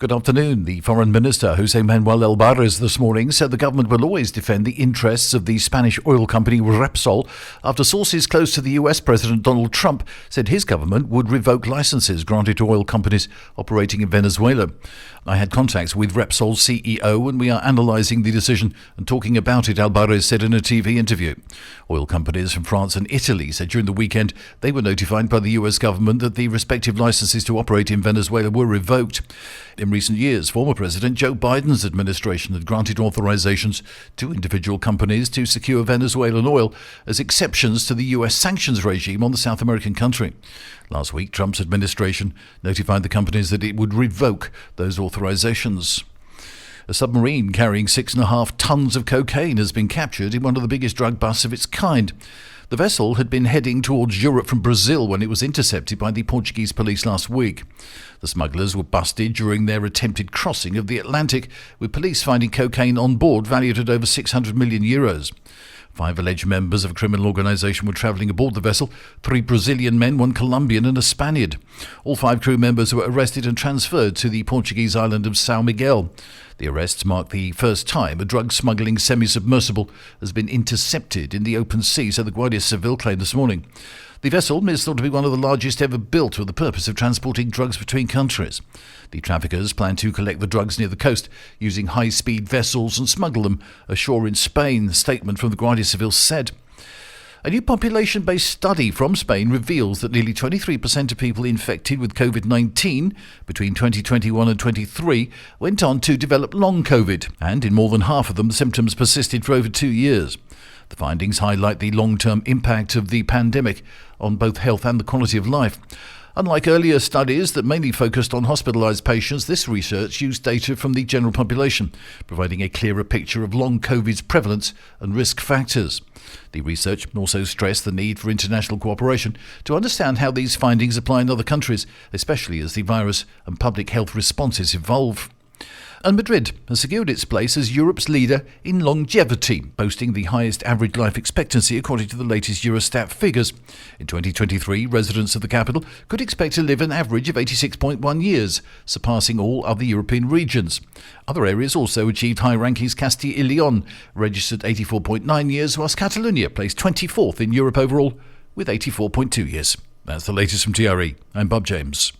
Good afternoon. The Foreign Minister, Jose Manuel Albares, this morning said the government will always defend the interests of the Spanish oil company Repsol after sources close to the US President Donald Trump said his government would revoke licenses granted to oil companies operating in Venezuela. I had contacts with Repsol's CEO and we are analysing the decision and talking about it, Albares said in a TV interview. Oil companies from France and Italy said during the weekend they were notified by the US government that the respective licenses to operate in Venezuela were revoked. In recent years, former President Joe Biden's administration had granted authorizations to individual companies to secure Venezuelan oil as exceptions to the US sanctions regime on the South American country. Last week, Trump's administration notified the companies that it would revoke those authorizations. A submarine carrying 6.5 tons of cocaine has been captured in one of the biggest drug busts of its kind. The vessel had been heading towards Europe from Brazil when it was intercepted by the Portuguese police last week. The smugglers were busted during their attempted crossing of the Atlantic, with police finding cocaine on board valued at over 600 million euros. 5 alleged members of a criminal organisation were travelling aboard the vessel, 3 Brazilian men, 1 Colombian and a Spaniard. All 5 crew members were arrested and transferred to the Portuguese island of São Miguel. The arrests mark the first time a drug-smuggling semi-submersible has been intercepted in the open sea, so the Guardia Civil claimed this morning. The vessel is thought to be one of the largest ever built with the purpose of transporting drugs between countries. The traffickers plan to collect the drugs near the coast using high-speed vessels and smuggle them ashore in Spain, the statement from the Guardia Civil said. A new population-based study from Spain reveals that nearly 23% of people infected with COVID-19 between 2021 and 23 went on to develop long COVID, and in more than half of them the symptoms persisted for over 2 years. The findings highlight the long-term impact of the pandemic on both health and the quality of life. Unlike earlier studies that mainly focused on hospitalised patients, this research used data from the general population, providing a clearer picture of long COVID's prevalence and risk factors. The research also stressed the need for international cooperation to understand how these findings apply in other countries, especially as the virus and public health responses evolve. And Madrid has secured its place as Europe's leader in longevity, boasting the highest average life expectancy according to the latest Eurostat figures. In 2023, residents of the capital could expect to live an average of 86.1 years, surpassing all other European regions. Other areas also achieved high rankings. Castilla y León registered 84.9 years, whilst Catalonia placed 24th in Europe overall with 84.2 years. That's the latest from TRE. I'm Bob James.